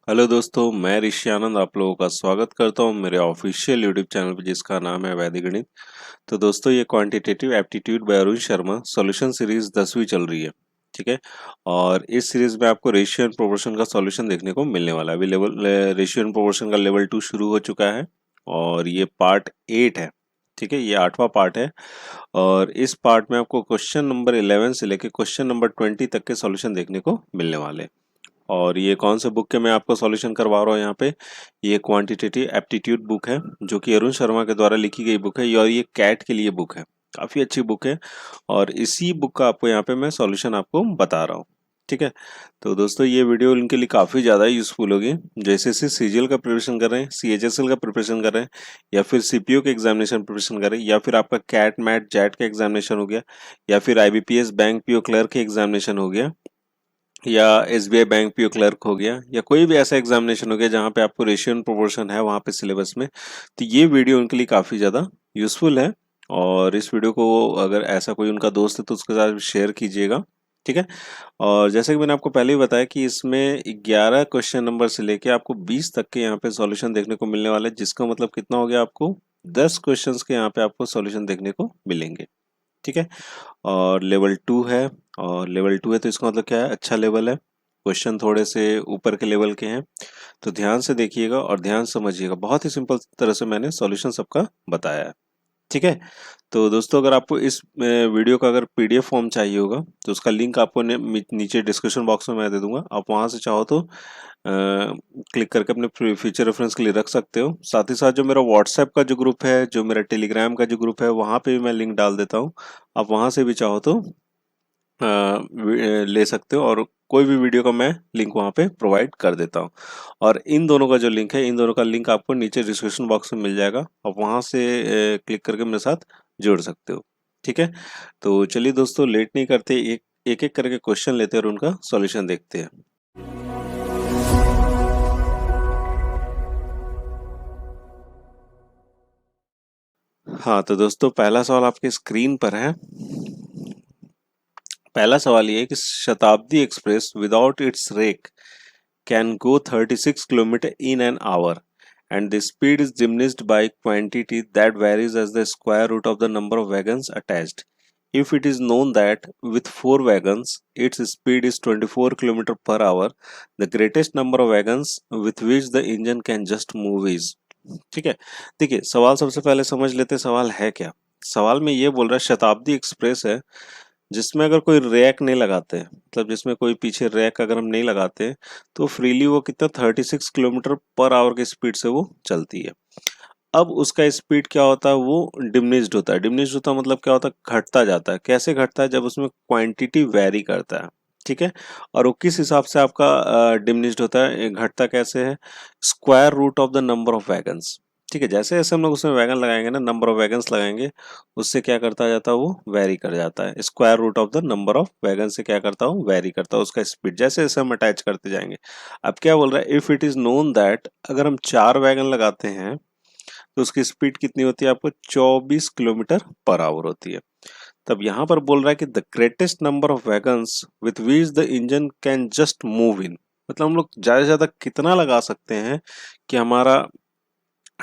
Hello दोस्तों, मैं ऋषि आनंद आप लोगों का स्वागत करता हूं मेरे ऑफिशियल यूट्यूब चैनल पर जिसका नाम है वैदिक गणित। तो दोस्तों, ये quantitative aptitude bye Arun Sharma solution series 10वीं चल रही है। ठीक है। और इस सीरीज में आपको रेशियो एंड प्रोपोर्शन का सॉल्यूशन देखने को मिलने वाला है। अभी लेवल रेशियो एंड प्रोपोर्शन का लेवल 2 शुरू हो चुका है और ये पार्ट 8 है। ठीक है, ये 8वां पार्ट है। और इस पार्ट में आपको क्वेश्चन नंबर 11 से लेकर क्वेश्चन नंबर 20 तक के सॉल्यूशन देखने को मिलने वाले हैं। और ये कौन से बुक के मैं आपको सॉल्यूशन करवा रहा हूँ यहाँ पे, ये क्वांटिटेटिव एप्टीट्यूड बुक है जो कि अरुण शर्मा के द्वारा लिखी गई बुक है और ये कैट के लिए बुक है। काफ़ी अच्छी बुक है और इसी बुक का आपको यहाँ पे मैं सॉल्यूशन आपको बता रहा हूँ। ठीक है। तो दोस्तों, ये वीडियो उनके लिए काफ़ी ज़्यादा यूज़फुल होगी जैसे सीजीएल का प्रिपरेशन कर रहे हैं, सीएचएसएल का प्रिपरेशन कर रहे हैं, या फिर सीपीओ के एग्जामिनेशन प्रिपरेशन कर रहे हैं, या फिर आपका कैट मैट जैट का एग्जामिनेशन हो गया, या फिर आईबीपीएस बैंक पीओ क्लर्क के एग्जामिनेशन हो गया, या एसबीआई बैंक पीओ क्लर्क हो गया, या कोई भी ऐसा एग्जामिनेशन हो गया जहाँ पे आपको रेशियो एंड प्रोपोर्शन है वहाँ पे सिलेबस में। तो ये वीडियो उनके लिए काफ़ी ज़्यादा यूज़फुल है। और इस वीडियो को अगर ऐसा कोई उनका दोस्त है तो उसके साथ शेयर कीजिएगा। ठीक है। और जैसे कि मैंने आपको पहले ही बताया कि इसमें 11 क्वेश्चन नंबर से लेके आपको 20 तक के यहाँ पे सॉल्यूशन देखने को मिलने वाले हैं, जिसका मतलब कितना हो गया, आपको 10 क्वेश्चंस के यहाँ पे आपको सॉल्यूशन देखने को मिलेंगे। ठीक है। और लेवल 2 है, और लेवल 2 है तो इसका मतलब क्या है, अच्छा लेवल है। क्वेश्चन थोड़े से ऊपर के लेवल के हैं, तो ध्यान से देखिएगा और ध्यान से समझिएगा। बहुत ही सिंपल तरह से मैंने सॉल्यूशन सबका बताया है। ठीक है। तो दोस्तों, अगर आपको इस वीडियो का अगर पीडीएफ फॉर्म चाहिए होगा तो उसका लिंक आपको नीचे डिस्क्रिप्शन बॉक्स में मैं दे दूंगा। आप वहां से चाहो तो क्लिक करके अपने फ्यूचर रेफरेंस के लिए रख सकते हो। साथ ही साथ जो मेरा व्हाट्सएप का जो ग्रुप है, जो मेरा टेलीग्राम का जो ग्रुप है, वहां पे भी मैं लिंक डाल देता हूँ। आप वहां से भी चाहो तो ले सकते हो, और कोई भी वीडियो का मैं लिंक वहाँ पे प्रोवाइड कर देता हूँ। और इन दोनों का जो लिंक है, इन दोनों का लिंक आपको नीचे डिस्क्रिप्शन बॉक्स में मिल जाएगा। आप वहाँ से क्लिक करके मेरे साथ जुड़ सकते हो। ठीक है। तो चलिए दोस्तों, लेट नहीं करते, एक एक करके क्वेश्चन लेते हैं और उनका सॉल्यूशन देखते हैं। हाँ, तो दोस्तों, पहला सवाल आपके स्क्रीन पर है। पहला सवाल ये है कि Shatabdi express without its rake can go 36 km in an hour, and the speed is diminished by quantity that varies as the square root of the number of wagons attached. If it is known that with 4 wagons its speed is 24 km per hour, the greatest number of wagons with which the engine can just move is. ठीक है। देखिए, सवाल सबसे पहले समझ लेते हैं सवाल है क्या। सवाल में ये बोल रहा है शताब्दी एक्सप्रेस है जिसमें अगर कोई रैक नहीं लगाते, मतलब जिसमें कोई पीछे रैक अगर हम नहीं लगाते, तो फ्रीली वो कितना 36 किलोमीटर पर आवर की स्पीड से वो चलती है। अब उसका स्पीड क्या होता है, वो डिमिनिश्ड होता है। डिमिनिश्ड होता है मतलब क्या होता है, घटता जाता है। कैसे घटता है, जब उसमें क्वांटिटी वेरी करता है। ठीक है। और वो किस हिसाब से आपका डिमिनिश्ड होता है, घटता कैसे है, square root of the number of wagons. ठीक है। जैसे जैसे हम लोग उसमें वैगन लगाएंगे ना, नंबर ऑफ वैगन्स लगाएंगे, उससे क्या करता जाता है, वो वेरी कर जाता है। Square root of the number of wagon से क्या करता हूँ, वेरी करता है उसका स्पीड, जैसे जैसे हम अटैच करते जाएंगे। अब क्या बोल रहा है, if it is known that अगर हम 4 वैगन लगाते हैं तो उसकी स्पीड कितनी होती है, आपको 24 किलोमीटर पर आवर होती है। तब यहाँ पर बोल रहा है कि the greatest number of wagons with which the engine can just move in, मतलब हम लोग ज्यादा से ज्यादा कितना लगा सकते हैं कि हमारा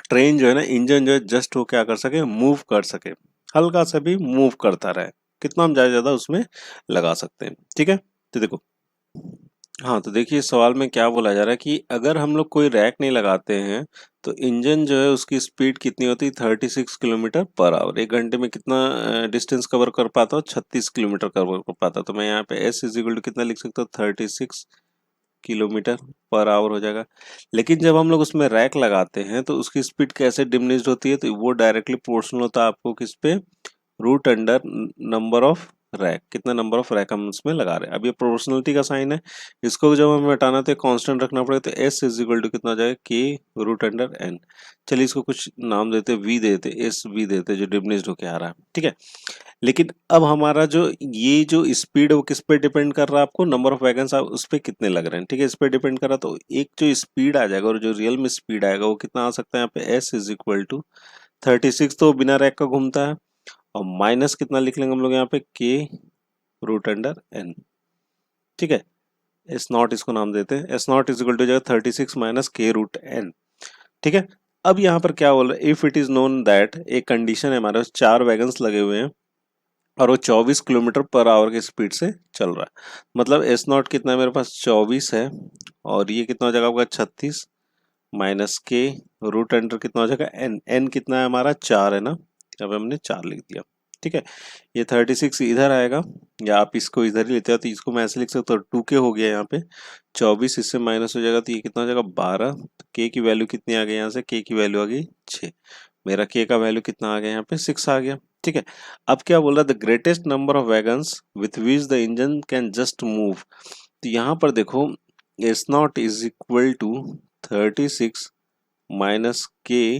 ट्रेन जो है ना, इंजन जो है जस्ट वो क्या कर सके, मूव कर सके, हल्का सा भी मूव करता रहे। कितना हम ज्यादा ज्यादा उसमें लगा सकते हैं। ठीक है। तो देखो, हाँ, तो देखिए सवाल में क्या बोला जा रहा है कि अगर हम लोग कोई रैक नहीं लगाते हैं तो इंजन जो है उसकी स्पीड कितनी होती है, 36 किलोमीटर पर आवर। 1 घंटे में कितना डिस्टेंस कवर कर पाता हो, 36 किलोमीटर कवर कर पाता। तो मैं यहाँ पे एस इज इक्वल टू कितना लिख सकता हूँ, 36 किलोमीटर पर आवर हो जाएगा। लेकिन जब हम लोग उसमें रैक लगाते हैं तो उसकी स्पीड कैसे डिमिनिश्ड होती है, तो वो डायरेक्टली प्रोपोर्शनल होता है आपको किस पे, root under number of rake, कितना नंबर ऑफ रैक हम उसमें लगा रहे हैं। अब ये प्रोपोर्शनलिटी का साइन है, इसको जब हमें हटाना तो कांस्टेंट रखना पड़ेगा, तो एस इज इक्वल टू कितना हो जाएगा, के रूट अंडर एन। चलिए इसको कुछ नाम देते, वी देते, एस वी देते, जो डिमिनिश्ड होके आ रहा है। ठीक है। लेकिन अब हमारा जो ये जो स्पीड है वो किस पे डिपेंड कर रहा है, आपको नंबर ऑफ वैगन्स आप उस पे कितने लग रहे हैं। ठीक है, इस पे डिपेंड कर रहा है। तो एक जो स्पीड आ जाएगा और जो रियल में स्पीड आएगा वो कितना आ सकता है, यहाँ पे एस इज इक्वल टू 36 तो बिना रैक का घूमता है, और माइनस कितना लिख लेंगे हम लोग यहाँ पे, के रूट अंडर एन। ठीक है। एस नॉट इसको नाम देते हैं, S naught is equal to जाएगा 36 माइनस के रूट एन। ठीक है, अब यहाँ पर क्या बोल रहा है, if it is known that, एक कंडीशन है हमारे पास, 4 वैगन्स लगे हुए हैं और वो 24 किलोमीटर पर आवर की स्पीड से चल रहा है। मतलब एस नॉट कितना है मेरे पास, 24 है, और ये कितना हो जाएगा आपका 36 माइनस के रूट अंडर कितना हो जाएगा एन, एन कितना है हमारा 4 है ना, यहाँ पे हमने 4 लिख दिया। ठीक है, ये 36 इधर आएगा, या आप इसको इधर ही लेते हो तो इसको मैं ऐसे लिख सकता हूँ, 2k हो गया यहाँ पे, 24 इससे माइनस हो जाएगा तो ये कितना हो जाएगा 12, तो k की वैल्यू कितनी आ गई यहाँ से, k की वैल्यू आ गई 6, मेरा k का वैल्यू कितना आ गया यहाँ पे 6 आ गया। ठीक है, अब क्या बोल रहा है, the greatest number of wagons with which the engine can just move, तो यहाँ पर देखो S naught is equal to 36 minus के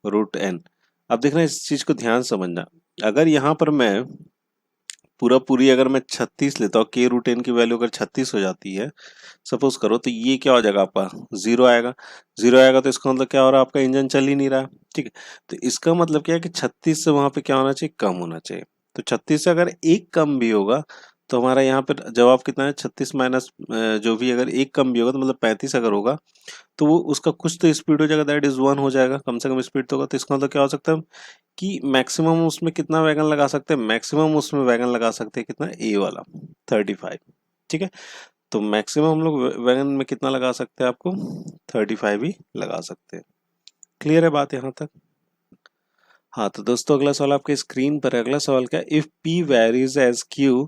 रूट एन। अब देखना इस चीज को ध्यान समझना, अगर यहाँ पर मैं पूरी अगर मैं 36 लेता हूँ, के रूट एन की वैल्यू अगर 36 हो जाती है सपोज करो, तो ये क्या हो जाएगा आपका जीरो आएगा, जीरो आएगा तो इसका मतलब क्या हो रहा है, आपका इंजन चल ही नहीं रहा। ठीक है, तो इसका मतलब क्या है कि 36 से वहां पे क्या होना चाहिए, कम होना चाहिए। तो 36 से अगर एक कम भी होगा तो हमारा यहाँ पर जवाब कितना है, 36 माइनस जो भी अगर एक कम भी होगा तो मतलब 35 अगर होगा तो वो उसका कुछ तो स्पीड हो जाएगा, दैट इज 1 हो जाएगा, कम से कम स्पीड तो होगा। तो इसका मतलब क्या हो सकता है कि मैक्सिमम उसमें कितना वैगन लगा सकते हैं, मैक्सिमम उसमें वैगन लगा सकते हैं कितना, ए वाला 35। ठीक है, तो मैक्सिमम हम लोग वैगन में कितना लगा सकते हैं, आपको 35 ही लगा सकते हैं। क्लियर है बात यहाँ तक? हाँ, तो दोस्तों अगला सवाल आपके स्क्रीन पर है। अगला सवाल क्या है, if p varies as q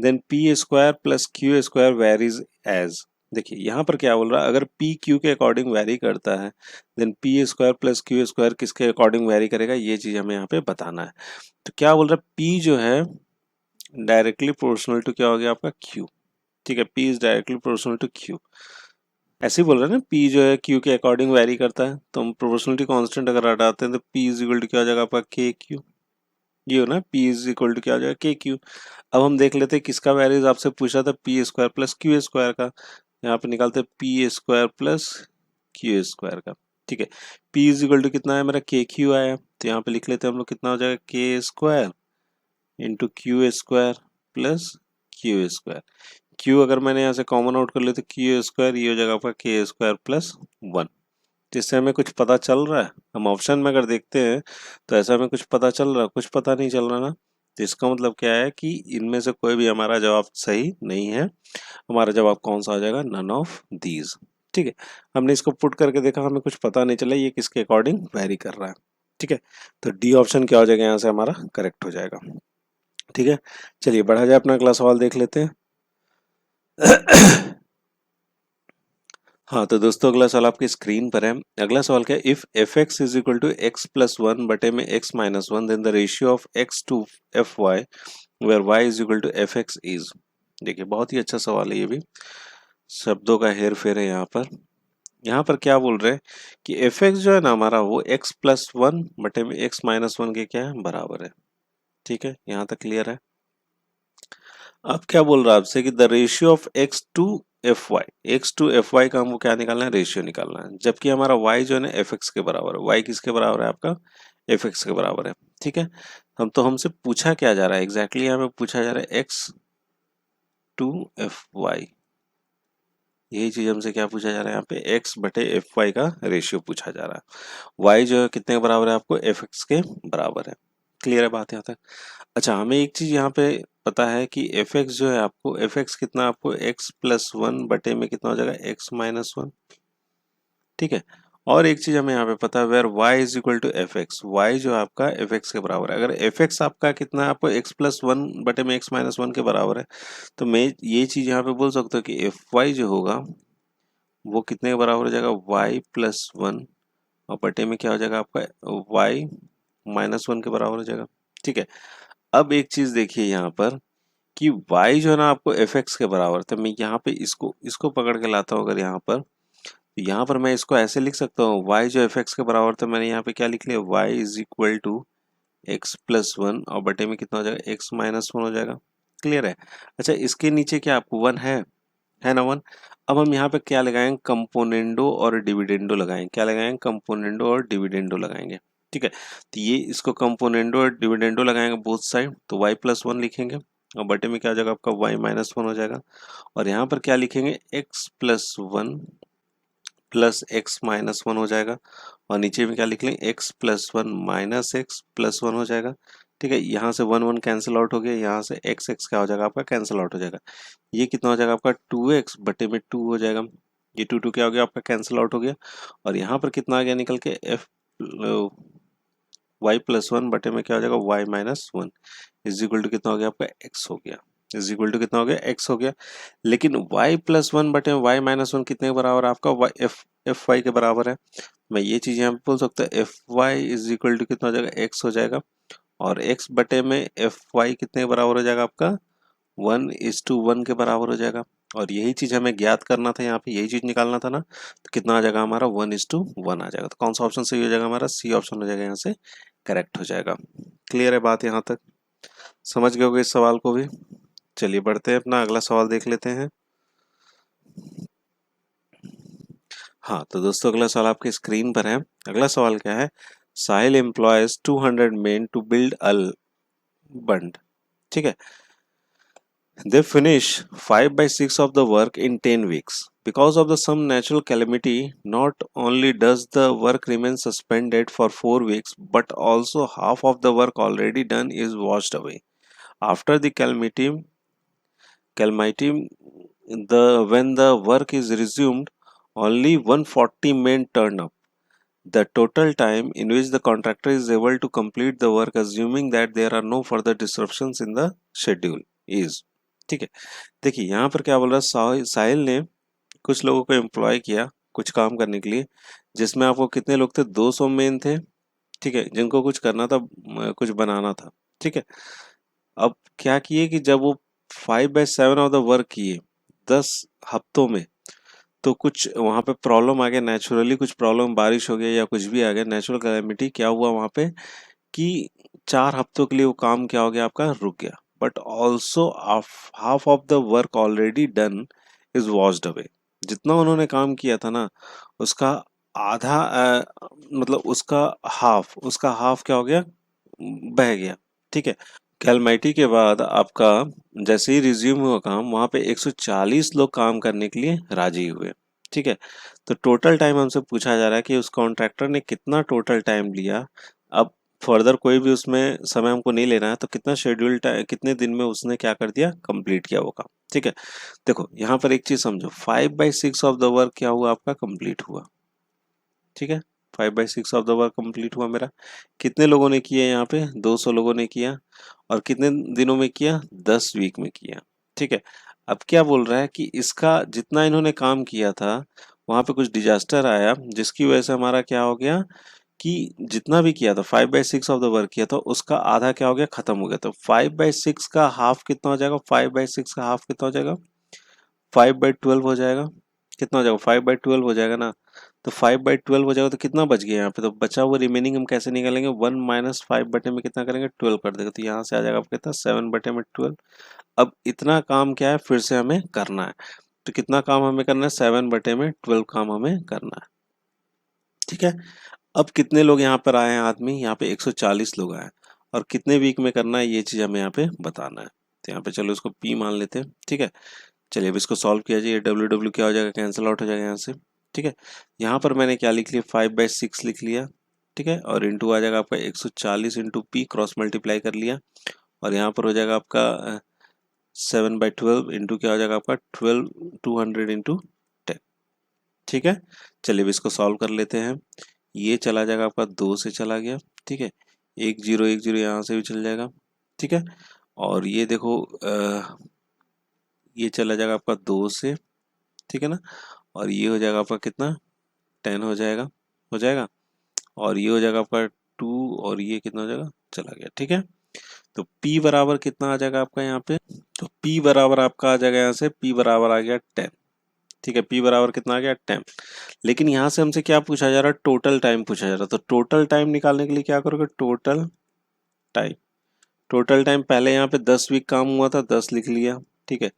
then p square plus q square varies as. देखिए यहाँ पर क्या बोल रहा है, अगर p q के अकॉर्डिंग वैरी करता है then p square plus q square किसके अकॉर्डिंग वैरी करेगा, ये चीज हमें यहाँ पे बताना है। तो क्या बोल रहा है, p जो है डायरेक्टली प्रोपोर्शनल टू क्या हो गया आपका q। ठीक है, p is directly proportional to q, ऐसे ही बोल रहे हैं ना, p जो है q के अकॉर्डिंग वैरी करता है, तो हम प्रोपोर्शनलिटी कांस्टेंट अगर हटाते हैं तो p इज इक्वल टू क्या हो जाएगा आपका k q, ये हो ना, p इज इक्वल टू क्या हो जाएगा के क्यू। अब हम देख लेते हैं किसका वैल्यूज आपसे पूछा था, P square plus Q square का, यहाँ पे निकालते हैं P square plus Q square का। ठीक है, p इज इक्वल टू कितना है मेरा के क्यू आया, तो यहाँ पे लिख लेते हैं हम लोग, कितना हो जाएगा के square into Q square plus Q square. Q अगर मैंने यहाँ से कॉमन आउट कर लिया तो क्यू स्क्वायर, ये हो जाएगा आपका के स्क्वायर प्लस 1। जिससे हमें कुछ पता चल रहा है, हम ऑप्शन में अगर देखते हैं तो ऐसा हमें कुछ पता चल रहा है, कुछ पता नहीं चल रहा ना, तो इसका मतलब क्या है कि इनमें से कोई भी हमारा जवाब सही नहीं है। हमारा जवाब कौन सा हो जाएगा, नन ऑफ दीज। ठीक है, हमने इसको पुट करके देखा, हमें कुछ पता नहीं चला ये किसके अकॉर्डिंग वेरी कर रहा है। ठीक है, तो डी ऑप्शन क्या हो जाएगा यहाँ से हमारा करेक्ट हो जाएगा। ठीक है, चलिए बढ़ा जाए, अपना अगला सवाल देख लेते हैं। हाँ, तो दोस्तों अगला सवाल आपकी स्क्रीन पर है। अगला सवाल क्या है, if F X is equal to X plus one बटे में X minus one then the ratio of X to F Y where Y is equal to F X is. देखिए बहुत ही अच्छा सवाल है, ये भी शब्दों का हेर फेर है यहाँ पर। यहाँ पर क्या बोल रहे हैं कि एफ एक्स जो है ना हमारा, वो एक्स प्लस वन बटे में एक्स माइनस वन के क्या है, बराबर है। ठीक है, यहाँ तक क्लियर है। अब क्या बोल रहा है आपसे कि the ratio of X to F Y, X to F Y का हमको क्या निकालना है, रेशियो निकालना है, जबकि हमारा वाई जो है ना एफ एक्स के बराबर है। वाई किसके बराबर है आपका, एफ एक्स के बराबर है। ठीक है, हम तो हमसे पूछा क्या जा रहा है एग्जैक्टली, हमें पूछा जा रहा है एक्स टू एफ वाई, यही चीज हमसे क्या पूछा जा रहा है यहाँ पे, एक्स बटे एफ वाई का रेशियो पूछा जा रहा है। वाई जो है कितने के बराबर है आपको, एफ एक्स के बराबर है। क्लियर है बात यहाँ तक? अच्छा, हमें एक चीज यहाँ पे पता है कि एफ एक्स जो है आपको, एफ एक्स कितना आपको एक्स प्लस वन बटे में कितना हो जाएगा, एक्स माइनस वन। ठीक है, और एक चीज हमें यहाँ पे पता है, where Y is equal to F X, Y जो आपका एफ एक्स के बराबर है। अगर एफ एक्स आपका कितना है, आपको एक्स प्लस वन बटे में एक्स माइनस वन के बराबर है, तो मैं ये चीज यहाँ पे बोल सकता हूँ कि एफ वाई जो होगा वो कितने के बराबर हो जाएगा, वाई प्लस वन, और बटे में क्या हो जाएगा आपका, वाई माइनस वन के बराबर हो जाएगा। ठीक है, अब एक चीज देखिए यहाँ पर कि y जो है ना आपको एफ एक्स के बराबर, तो मैं यहाँ पे इसको इसको पकड़ के लाता हूँ अगर यहाँ पर, तो यहाँ पर मैं इसको ऐसे लिख सकता हूँ, y जो एफ एक्स के बराबर, तो मैंने यहाँ पे क्या लिख लिया, y is equal to X plus one, और बटे में कितना हो जाएगा, x माइनस वन हो जाएगा। क्लियर है? अच्छा, इसके नीचे क्या आपको वन है ना, वन। अब हम यहाँ पे क्या लगाएंगे, कंपोनेंडो और डिविडेंडो लगाएंगे। क्या लगाएंगे, कंपोनेंडो और डिविडेंडो लगाएंगे। ठीक है, तो ये इसको कंपोनेंडो और डिविडेंडो लगाएंगे बोथ साइड, तो y प्लस वन लिखेंगे। और बटे में क्या हो जाएगा आपका y-1 हो जाएगा। और यहाँ पर क्या लिखेंगे, x+1 प्लस x-1 हो जाएगा। और नीचे में क्या लिख लेंगे, x+1 माइनस x+1 हो जाएगा। ठीक है, यहाँ से 1 1 कैंसिल आउट हो गया, यहाँ से x क्या हो जाएगा आपका, कैंसिल आउट हो जाएगा। ये कितना हो जाएगा आपका 2x बटे में 2 हो जाएगा। ये 2 क्या हो गया आपका, कैंसिल आउट हो गया। और यहाँ पर कितना आ गया निकल के, y+1 बटे में क्या हो जाएगा, y-1 इज इक्वल टू कितना हो गया आपका, x हो गया। इज इक्वल टू कितना हो गया, x हो गया। लेकिन y+1 बटे में y-1 कितने के बराबर है आपका, एफ वाई के बराबर है। मैं ये चीज यहाँ पे बोल सकता हूँ, F Y is equal to कितना हो जाएगा, x हो जाएगा। और x बटे में एफ वाई कितने के बराबर हो जाएगा आपका, 1:1 के बराबर हो जाएगा। और यही चीज हमें ज्ञात करना था, यहाँ पे यही चीज निकालना था ना, तो कितना आ जाएगा हमारा, 1:1 आ जाएगा। तो कौन सा ऑप्शन सही हो जाएगा हमारा, सी ऑप्शन हो जाएगा, यहाँ से करेक्ट हो जाएगा। क्लियर है बात यहाँ तक, समझ गए होगे इस सवाल को भी। चलिए बढ़ते हैं, अपना अगला सवाल देख लेते हैं। हाँ तो दोस्तों, अगला सवाल आपके स्क्रीन पर है। अगला सवाल क्या है, Sahil employs 200 men to build a bund. ठीक है, they finish 5/6 of the work in 10 weeks. Because of some natural calamity, not only does the work remain suspended for 4 weeks, but also half of the work already done is washed away. After the calamity, when the work is resumed, only 140 men turn up. The total time in which the contractor is able to complete the work, assuming that there are no further disruptions in the schedule, is। ठीक है, देखिए यहाँ पर क्या बोल रहा है, साहिल ने कुछ लोगों को एम्प्लॉय किया कुछ काम करने के लिए, जिसमें आपको कितने लोग थे, 200 मेन थे। ठीक है, जिनको कुछ करना था, कुछ बनाना था। ठीक है, अब क्या किए कि जब वो 5/7 ऑफ द वर्क किए 10 हफ्तों में, तो कुछ वहां पे प्रॉब्लम आ गया, नेचुरली कुछ प्रॉब्लम, बारिश हो गया या कुछ भी आ गया, नेचुरल कैलेमिटी क्या हुआ वहां पे कि 4 हफ्तों के लिए वो काम क्या हो गया आपका, रुक गया। But also half of the work already done is washed away. जितना उन्होंने काम किया था ना, उसका आधा मतलब उसका हाफ क्या हो गया, बह गया। ठीक है, कैलमाइटी के बाद आपका जैसे ही रिज्यूम हुआ काम, वहां पे 140 लोग काम करने के लिए राजी हुए। ठीक है, तो टोटल टाइम हमसे पूछा जा रहा है कि उस कॉन्ट्रैक्टर ने कितना टोटल टाइम लिया। अब फर्दर कोई भी उसमें समय हमको नहीं लेना है, तो कितना शेड्यूल टाइम, कितने दिन में उसने क्या कर दिया, कंप्लीट किया वो काम। ठीक है, देखो यहाँ पर एक चीज समझो, 5/6 ऑफ द वर्क क्या हुआ आपका, कंप्लीट हुआ। ठीक है, 5/6 ऑफ द वर्क कंप्लीट हुआ मेरा। कितने लोगों ने किया यहाँ पे, 200 लोगों ने किया। और कितने दिनों में किया, 10 वीक में किया। ठीक है, अब क्या बोल रहा है कि इसका जितना इन्होंने काम किया था, वहां पे कुछ डिजास्टर आया, जिसकी वजह से हमारा क्या हो गया कि जितना भी किया था, 5/6 ऑफ द वर्क किया था, उसका आधा क्या हो गया, खत्म हो गया। तो 5/6 का हाफ कितना हो जाएगा, 5/6 का हाफ कितना हो जाएगा, 5/12 हो जाएगा। कितना हो जाएगा, 5/12 हो जाएगा ना। तो 5/12 हो जाएगा, तो कितना बच गया यहाँ पे, तो बचा हुआ रिमेनिंग हम कैसे निकालेंगे, 1 - 5 बटे में कितना करेंगे, 12 कर देगा। तो यहाँ से आ जाएगा आपका कितना, 7/12। अब इतना काम क्या है, फिर से हमें करना है। तो कितना काम हमें करना है, 7/12 काम हमें करना है। ठीक है, अब कितने लोग यहाँ पर आए हैं आदमी, यहाँ पे 140 लोग आए हैं। और कितने वीक में करना है, ये चीज हमें यहाँ पे बताना है। तो यहाँ पे चलो इसको P मान लेते हैं। ठीक है, चलिए अब इसको सॉल्व किया जाए। डब्ल्यू डब्ल्यू क्या हो जाएगा, कैंसिल आउट हो जाएगा यहाँ से। ठीक है, यहाँ पर मैंने क्या लिख लिया, 5/6 लिख लिया। ठीक है, और इंटू आ जाएगा आपका 140 इंटू पी, क्रॉस मल्टीप्लाई कर लिया। और यहाँ पर हो जाएगा आपका 7/12 इंटू क्या हो जाएगा आपका 200 इंटू 10। ठीक है, चलिए अब इसको सॉल्व कर लेते हैं। ये चला जाएगा आपका 2 से चला गया। ठीक है, 1 0 यहाँ से भी चल जाएगा। ठीक है, और ये देखो ये चला जाएगा आपका 2 से। ठीक है ना, और ये हो जाएगा आपका कितना, 10 हो जाएगा। और ये हो जाएगा आपका 2, और ये कितना हो जाएगा, चला गया। ठीक है, तो P बराबर कितना आ जाएगा आपका यहाँ पे, तो P बराबर आपका आ जाएगा यहाँ से, P बराबर आ गया 10। ठीक है, P बराबर कितना आ गया, 10। लेकिन यहाँ से हमसे क्या पूछा जा रहा है, टोटल टाइम पूछा जा रहा है। तो टोटल टाइम निकालने के लिए क्या करोगे, टाइम टोटल टाइम पहले यहाँ पे 10 वीक काम हुआ था, 10 लिख लिया। ठीक है,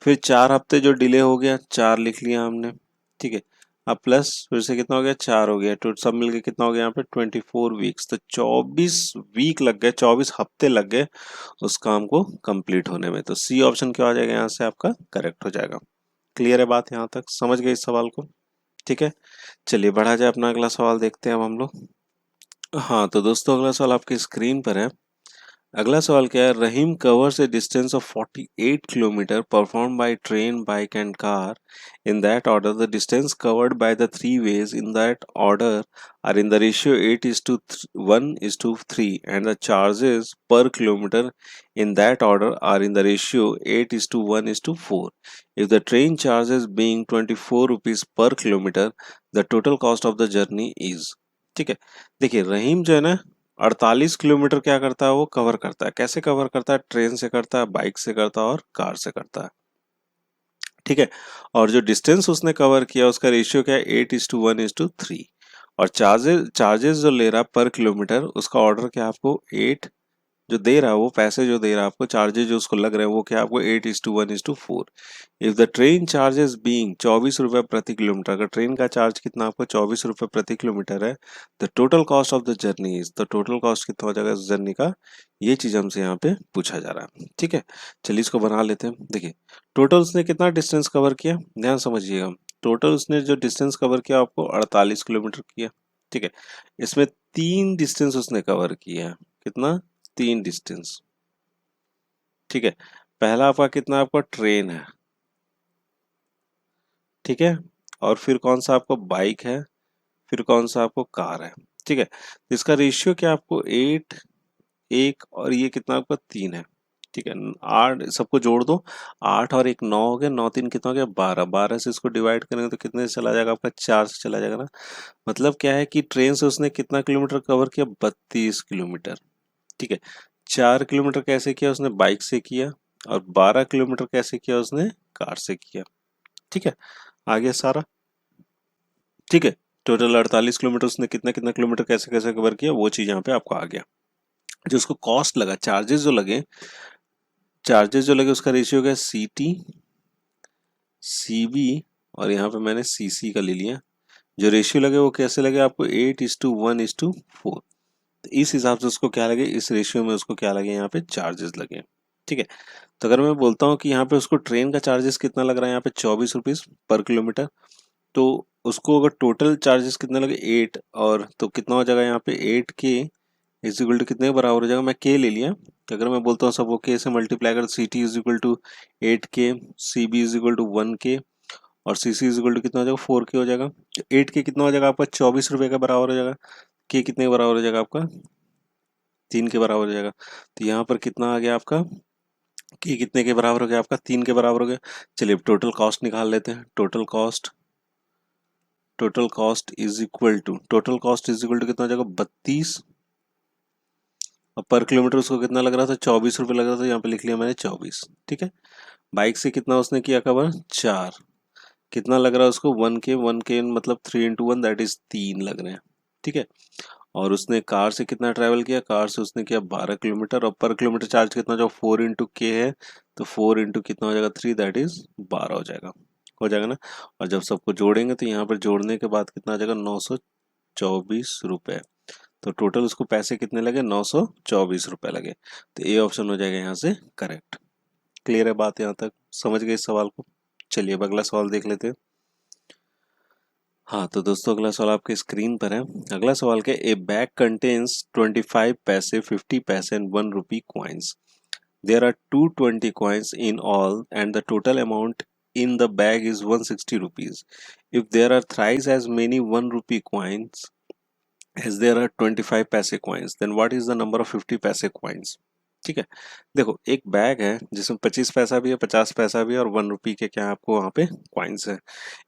फिर 4 हफ्ते जो डिले हो गया, 4 लिख लिया हमने। ठीक है, अब प्लस फिर से कितना हो गया 4 हो गया, तो सब मिलके कितना हो गया यहाँ पे 24 वीक्स। तो 24 वीक लग गए, 24 हफ्ते लग गए उस काम को कंप्लीट होने में। तो सी ऑप्शन क्या हो जाएगा यहाँ से आपका करेक्ट हो जाएगा। क्लियर है बात, यहाँ तक समझ गए इस सवाल को? ठीक है, चलिए बढ़ा जाए, अपना अगला सवाल देखते हैं अब हम लोग। हाँ तो दोस्तों अगला सवाल आपकी स्क्रीन पर है। अगला सवाल क्या है, Rahim covers a distance of 48 kilometre perform by train, bike and car in that order. The distance covered by the three ways in that order are in the ratio 8:1:3, and the charges per kilometer in that order are in the ratio 8:1:4. If the train charges being 24 rupees per kilometer, the total cost of the journey is। ठीक है, देखिए रहीम जो है ना 48 kilometre क्या करता है, वो कवर करता है। कैसे कवर करता है? ट्रेन से करता है, बाइक से करता है और कार से करता है। ठीक है, और जो डिस्टेंस उसने कवर किया उसका रेशियो क्या है 8:1:3। और चार्जेस चार्जेस जो ले रहा है पर किलोमीटर उसका ऑर्डर क्या है आपको 8, जो दे रहा है वो पैसे जो दे रहा है आपको, चार्जेस जो उसको लग रहे हैं वो क्या आपको 8:1:4। If the train charges being 24 रुपये प्रति किलोमीटर, अगर ट्रेन का चार्ज कितना आपको 24 रुपये प्रति किलोमीटर है, the total cost of the journey is, the total cost कितना हो जाएगा इस जर्नी का, ये चीज हमसे यहाँ पे पूछा जा रहा है। ठीक है, चलिए इसको बना लेते हैं। देखिए टोटल उसने कितना डिस्टेंस कवर किया, ध्यान समझिएगा। टोटल उसने जो डिस्टेंस कवर किया आपको 48 किलोमीटर किया। ठीक है, इसमें 3 डिस्टेंस उसने कवर किया है। कितना? 3 डिस्टेंस। ठीक है, पहला आपका कितना आपका ट्रेन है। ठीक है, और फिर कौन सा आपको बाइक है, फिर कौन सा आपको कार है। ठीक है, तो इसका रेशियो क्या आपको 8, 1 और ये कितना आपका 3 है। ठीक है, 8 सबको जोड़ दो, 8 और 1 9 हो गया, 9 3 कितना हो गया 12, 12 से इसको डिवाइड करेंगे तो कितने से चला जाएगा आपका 4 से चला जाएगा ना। मतलब क्या है कि ट्रेन से उसने कितना किलोमीटर कवर किया 32 किलोमीटर। ठीक है, 4 किलोमीटर कैसे किया उसने बाइक से किया, और 12 किलोमीटर कैसे किया उसने कार से किया। ठीक है, आ गया सारा। ठीक है, टोटल 48 किलोमीटर उसने कितना कितना किलोमीटर कैसे कैसे कवर किया वो चीज यहाँ पे आपको आ गया। जो उसको कॉस्ट लगा, चार्जेस जो लगे उसका रेशियो क्या है CT CB, और यहाँ पे मैंने CC का ले लिया। जो रेशियो लगे वो कैसे लगे आपको 8:1:4। तो इस हिसाब से उसको क्या लगे, इस रेशियो में उसको क्या लगे यहाँ पे चार्जेस लगे। ठीक है, तो अगर मैं बोलता हूँ कि यहाँ पे उसको ट्रेन का चार्जेस कितना लग रहा है यहाँ पे 24 रुपीज पर किलोमीटर, तो उसको अगर टोटल चार्जेस कितने लगे 8, और तो कितना हो जाएगा यहाँ पे 8K इज इक्वल टू कितने के बराबर हो जाएगा, मैं K ले लिया। तो अगर मैं बोलता हूँ सबको K से मल्टीप्लाई कर, CT is equal to 8K, CB is equal to 1K, और CC इज इक्वल टू कितना हो जाएगा 4K हो जाएगा। 8K कितना हो जाएगा आपका 24 रुपये का बराबर हो जाएगा। K कितने के बराबर हो जाएगा आपका 3 के बराबर हो जाएगा। तो यहाँ पर कितना आ गया आपका कि कितने के बराबर हो गया आपका 3 के बराबर हो गया। चलिए अब टोटल कॉस्ट निकाल लेते हैं। Total cost is equal to कितना हो जाएगा 32, और पर किलोमीटर उसको कितना लग रहा था 24 रुपये लग रहा था, यहाँ पे लिख लिया मैंने 24। ठीक है, बाइक से कितना उसने किया कवर 4, कितना लग रहा है उसको 1K मतलब 3 into 1 दैट इज 3 लग रहे हैं। ठीक है, और उसने कार से कितना ट्रैवल किया, कार से उसने किया 12 किलोमीटर, और पर किलोमीटर चार्ज कितना जो 4 into K है, तो 4 into कितना हो जाएगा 3 दैट इज 12 हो जाएगा ना। और जब सबको जोड़ेंगे तो यहाँ पर जोड़ने के बाद कितना आ जाएगा 924 रुपये। तो टोटल उसको पैसे कितने लगे 924 रुपये लगे। तो ए ऑप्शन हो जाएगा यहाँ से करेक्ट। क्लियर है बात, यहाँ तक समझ गए इस सवाल को? चलिए अब अगला सवाल देख लेते हैं। हाँ तो दोस्तों अगला सवाल आपके स्क्रीन पर है। अगला सवाल क्या है, ए bag contains 25 paise, 50 paise and 1 rupee coins. There are 220 coins in all and the total amount in the bag is 160 rupees. If there are thrice as many 1 rupee coins as there are 25 पैसे coins, then what is the number of 50 पैसे coins? ठीक है, देखो एक bag है जिसमें 25 पैसा भी है, 50 पैसा भी है, और 1 रुपी के क्या आपको वहाँ पे कॉइन्स है।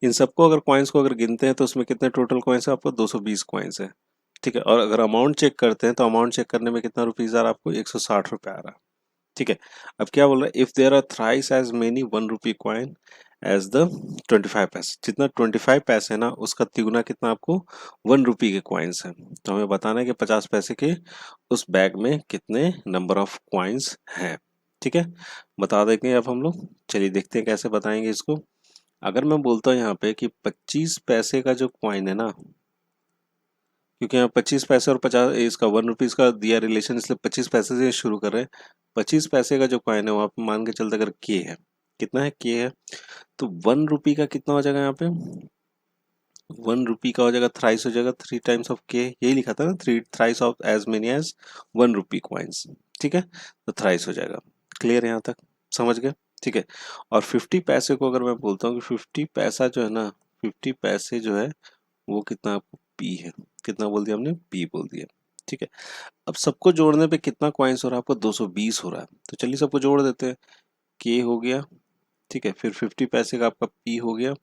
इन सबको अगर कॉइन्स को अगर गिनते हैं तो उसमें कितने टोटल कॉइन्स है आपको 220 कॉइन्स है। ठीक है, और अगर अमाउंट चेक करते हैं तो अमाउंट चेक करने में कितना रुपीज आ रहा है आपको 160 रुपये आ रहा है। ठीक है, अब क्या बोल रहा है, if there are thrice as many 1 rupee coin as the 25 paise, जितना 25 पैसे है ना उसका तिगुना कितना आपको 1 रुपी के कॉइन्स है। तो हमें बताना है कि 50 पैसे के उस बैग में कितने नंबर ऑफ कॉइन्स हैं। ठीक है, बता देंगे अब हम लोग। चलिए देखते हैं कैसे बताएंगे इसको। अगर मैं बोलता हूँ यहाँ पे कि 25 पैसे का जो कॉइन है ना, क्योंकि यहाँ 25 पैसे और 50 इसका 1 रुपीज़ का दिया रिलेशन, इसलिए 25 पैसे से शुरू कर रहे हैं। 25 पैसे का जो कॉइन है वो आप मान के चलते अगर के है, कितना है के है, तो 1 रुपी का कितना हो जाएगा यहाँ पे, 1 रुपी का हो जाएगा थ्राइस हो जाएगा, 3 टाइम्स ऑफ के, यही लिखा था ना, 3 thrice of as many as 1 rupee coins. ठीक है, तो थ्राइस हो जाएगा। क्लियर है यहाँ तक, समझ गए? ठीक है। और 50 पैसे को अगर मैं बोलता हूँ कि 50 पैसा जो है ना, 50 पैसे जो है वो कितना आपको पी है, कितना बोल दिया हमने, पी बोल दिया। ठीक है, अब सबको जोड़ने पे कितना कॉइन्स हो रहा है आपको, 220 हो रहा है। तो चलिए सबको जोड़ देते हैं, के हो गया, ठीक है, फिर 50 पैसे का आपका पी हो गया,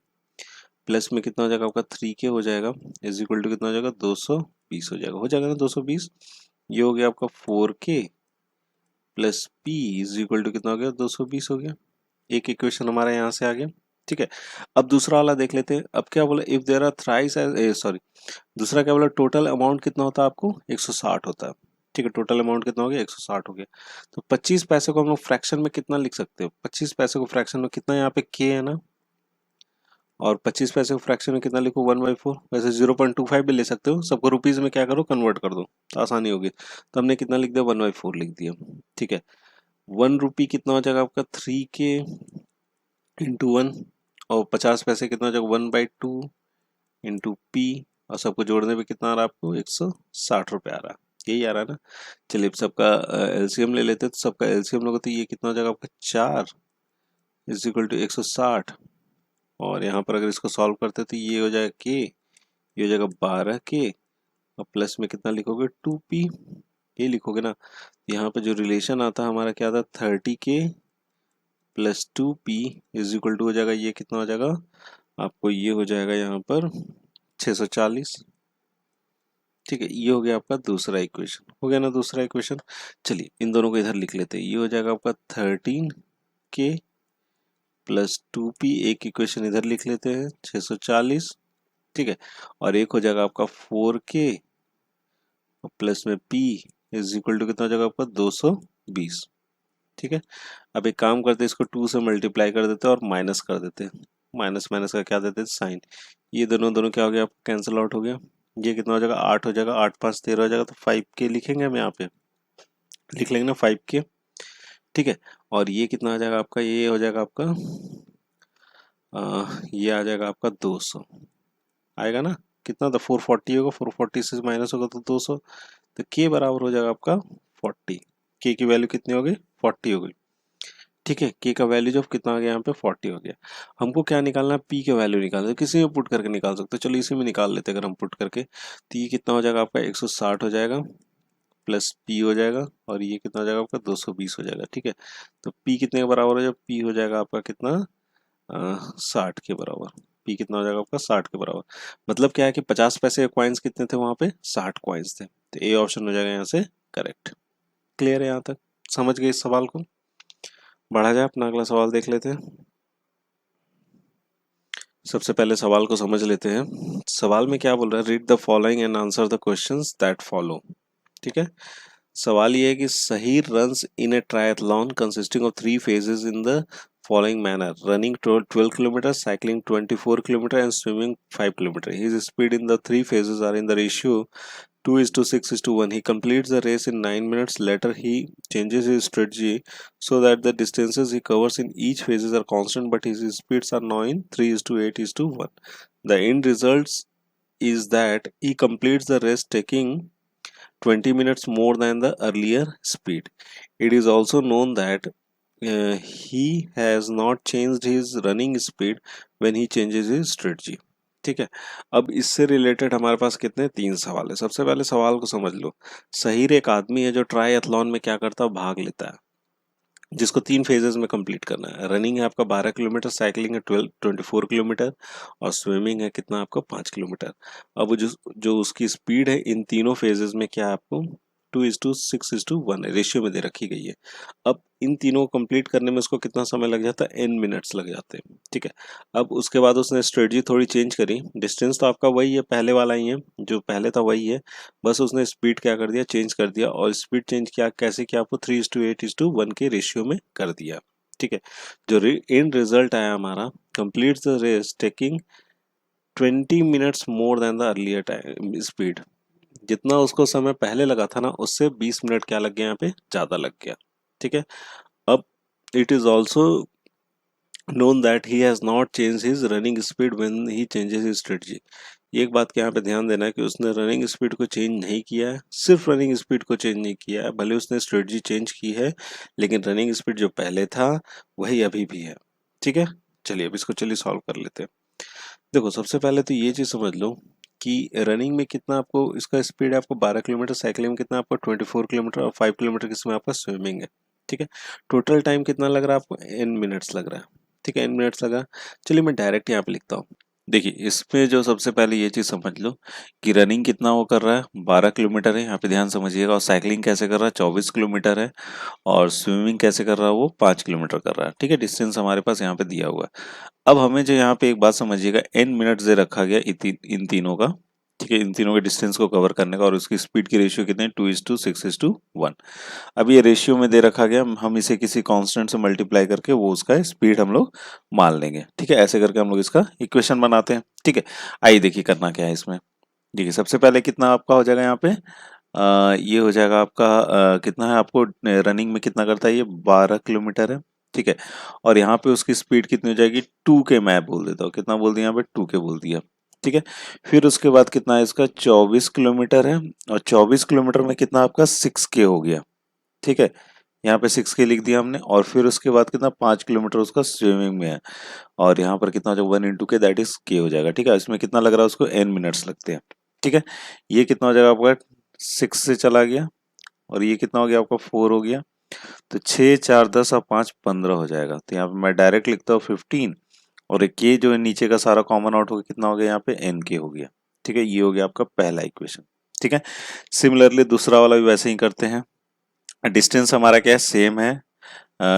प्लस में कितना हो जाएगा आपका 3k हो जाएगा, इज इक्वल टू कितना हो जाएगा, 220 हो जाएगा ना 220। ये हो गया आपका 4k plus P is equal to कितना हो गया, 220 हो गया। एक इक्वेशन हमारा यहाँ से आ गया। ठीक है, अब दूसरा वाला देख लेते हैं। अब क्या बोला, if there are thrice sorry, दूसरा क्या बोला, टोटल अमाउंट कितना होता है आपको, 160 होता है। ठीक है, टोटल अमाउंट कितना हो गया, 160 हो गया। तो 25 पैसे को हम लोग फ्रैक्शन में कितना लिख सकते हो, 25 पैसे को फ्रैक्शन में कितना, यहाँ पे के है ना, और 25 पैसे को फ्रैक्शन में कितना लिखो, 1/4। वैसे 0.25 भी ले सकते हो, सबको रुपीज में क्या करो, कन्वर्ट कर दो तो आसानी होगी। तो हमने कितना लिख दिया, 1/4 लिख दिया। ठीक है, 1 रुपी कितना हो जाएगा आपका, 3k इंटू 1, और 50 पैसे कितना हो जाएगा, 1/2 इंटू पी, और सबको जोड़ने पे कितना आ रहा है आपको, 160 रुपये आ रहा है। यही आ रहा है ना। चलिए अब सबका एलसीएम ले लेते हैं। तो सबका एलसीएम लोगे तो ये कितना हो जाएगा आपका, 4 इज इक्वल टू 160, और यहाँ पर अगर इसको सॉल्व करते तो ये हो जाएगा के, ये हो जाएगा 12k, और प्लस में कितना लिखोगे, 2p, ये लिखोगे ना। यहाँ पे जो रिलेशन आता है हमारा क्या था, 30k plus 2p is equal to हो जाएगा, ये कितना हो जाएगा आपको, ये हो जाएगा यहाँ पर 640। ठीक है, ये हो गया आपका दूसरा इक्वेशन, हो गया ना दूसरा इक्वेशन। चलिए इन दोनों को इधर लिख लेते हैं। ये हो जाएगा आपका 13k प्लस 2p, एक इक्वेशन इधर लिख लेते हैं, 640। ठीक है, और एक हो जाएगा आपका 4k प्लस में p इज इक्वल टू कितना हो जाएगा आपका, 220। ठीक है, अब एक काम करते हैं, इसको 2 से मल्टीप्लाई कर देते हैं और माइनस कर देते हैं। माइनस माइनस का क्या देते हैं, साइन। ये दोनों दोनों क्या हो गया, आपका कैंसिल आउट हो गया। ये कितना हो जाएगा, 8 हो जाएगा, 8 5 13 हो जाएगा, तो 5k लिखेंगे हम यहाँ पे, लिख लेंगे ना 5k। ठीक है, और ये कितना आ जाएगा आपका, ये हो जाएगा आपका ये आ जाएगा आपका 200 आएगा ना। कितना था, 440 होगा, 440 से माइनस होगा तो 200, तो k बराबर हो जाएगा आपका 40। k की वैल्यू कितनी हो गई, 40 हो गई। ठीक है, k का वैल्यू जब कितना आ गया यहाँ पे, 40 हो गया। हमको क्या निकालना है, p के वैल्यू निकालना है। किसी में पुट करके निकाल सकते हो, चलो इसी में निकाल लेते हैं अगर हम पुट करके। तो ये कितना हो जाएगा आपका, 160 हो जाएगा, प्लस p हो जाएगा, और ये कितना हो जाएगा आपका, 220 हो जाएगा। ठीक है, तो p कितने के बराबर हो जाएगा, p हो जाएगा आपका कितना, 60 के बराबर। p कितना हो जाएगा आपका, 60 के बराबर। मतलब क्या है कि 50 पैसे के कॉइन्स कितने थे वहां पे, 60 कॉइन्स थे। तो ए ऑप्शन हो जाएगा यहाँ से करेक्ट। क्लियर है यहाँ तक, समझ गए इस सवाल को? बढ़ा जाए, अपना अगला सवाल देख लेते हैं। सबसे पहले सवाल को समझ लेते हैं। सवाल में क्या बोल रहा है, read the following and answer the questions that follow. ठीक है, सवाल ये है कि सही runs in A triathlon consisting of 3 phases in the following manner: running 12 kilometers, cycling 24 kilometers, and swimming 5 kilometers. His speed in the 3 phases are in the ratio 2:6:1. He completes the race in 9 minutes. Later, he changes his strategy so that the distances he covers in each phases are constant, but his speeds are now in 3:8:1. The end results is that he completes the race taking 20 minutes more than the earlier speed. It is also known that he has not changed his running speed when he changes his strategy. ठीक है, अब इससे related हमारे पास कितने, 3 सवाल है। सबसे पहले सवाल को समझ लो। सहीर एक आदमी है जो ट्रायथलॉन में क्या करता है, भाग लेता है, जिसको 3 फेजेस में कंप्लीट करना है। रनिंग है आपका 12 किलोमीटर, साइकिलिंग है 24 किलोमीटर, और स्विमिंग है कितना आपका 5 किलोमीटर। अब जो उसकी स्पीड है इन तीनों फेजेस में क्या है आपको, 2:6:1 रेशियो में दे रखी गई है। अब इन तीनों को कंप्लीट करने में उसको कितना समय लग जाता है, n मिनट्स लग जाते हैं। ठीक है, अब उसके बाद उसने स्ट्रेटजी थोड़ी चेंज करी। डिस्टेंस तो आपका वही है, पहले वाला ही है, जो पहले था वही है, बस उसने स्पीड क्या कर दिया, चेंज कर दिया। और स्पीड चेंज किया कैसे किया, आपको 3:8:1 के रेशियो में कर दिया। ठीक है, जो एंड रिजल्ट आया हमारा completes the race taking 20 minutes more than the earlier time speed. जितना उसको समय पहले लगा था ना, उससे 20 मिनट क्या लग गया, यहाँ पे ज़्यादा लग गया। ठीक है। अब it is also known that he has not changed his running speed when he changes his strategy. ये एक बात का यहाँ पे ध्यान देना है कि उसने रनिंग स्पीड को चेंज नहीं किया है, सिर्फ रनिंग स्पीड को चेंज नहीं किया है, भले उसने स्ट्रेटजी चेंज की है लेकिन रनिंग स्पीड जो पहले था वही अभी भी है। ठीक है, चलिए अब इसको चलिए सॉल्व कर लेते हैं। देखो सबसे पहले तो ये चीज़ समझ लो कि रनिंग में कितना आपको इसका स्पीड है, आपको 12 किलोमीटर, साइकिलिंग में कितना आपको 24 किलोमीटर, और 5 किलोमीटर किसमें आपका स्विमिंग है। ठीक है, टोटल टाइम कितना लग रहा है आपको, n मिनट्स लग रहा है। ठीक है, n मिनट्स लगा। चलिए मैं डायरेक्ट यहाँ पे लिखता हूँ। देखिए इसमें जो सबसे पहले ये चीज़ समझ लो कि रनिंग कितना वो कर रहा है, 12 किलोमीटर है, यहाँ पे ध्यान समझिएगा, और साइकिलिंग कैसे कर रहा है, 24 किलोमीटर है, और स्विमिंग कैसे कर रहा है, वो 5 किलोमीटर कर रहा है। ठीक है, डिस्टेंस हमारे पास यहाँ पे दिया हुआ है। अब हमें जो यहाँ पे एक बात समझिएगा, n मिनट से रखा गया इन तीनों का। ठीक है, इन तीनों के डिस्टेंस को कवर करने का, और उसकी स्पीड की रेशियो कितने, 2:6:1। अब ये रेशियो में दे रखा गया, हम इसे किसी कांस्टेंट से मल्टीप्लाई करके वो उसका स्पीड हम लोग मान लेंगे। ठीक है, ऐसे करके हम लोग इसका इक्वेशन बनाते हैं। ठीक है, आइए देखिए करना क्या है इसमें। देखिए सबसे पहले कितना आपका हो जाएगा यहाँ पे, ये हो जाएगा आपका कितना है, आपको रनिंग में कितना करता है, ये 12 किलोमीटर है। ठीक है, और यहाँ पे उसकी स्पीड कितनी हो जाएगी, 2 के, मैं बोल देता हूँ, कितना बोल दिया यहाँ पे, 2 के बोल दिया। ठीक है, फिर उसके बाद कितना है इसका, 24 किलोमीटर है, और 24 किलोमीटर में कितना आपका 6 के हो गया। ठीक है, यहाँ पे 6 के लिख दिया हमने, और फिर उसके बाद कितना 5 किलोमीटर उसका स्विमिंग में है, और यहाँ पर कितना हो जाएगा 1 × के, दैट इज के हो जाएगा। ठीक है, इसमें कितना लग रहा है उसको, n मिनट्स लगते हैं। ठीक है, ये कितना हो जाएगा आपका, 6 से चला गया, और ये कितना हो गया आपका 4 हो गया, तो 6 4 10 और 5 15 हो जाएगा। तो यहाँ पे मैं डायरेक्ट लिखता हूँ 15, और एक के जो है नीचे का सारा कॉमन आउट होगा, कितना हो गया यहाँ पे, n के हो गया। ठीक है, ये हो गया आपका पहला इक्वेशन। ठीक है, सिमिलरली दूसरा वाला भी वैसे ही करते हैं। डिस्टेंस हमारा क्या है, सेम है,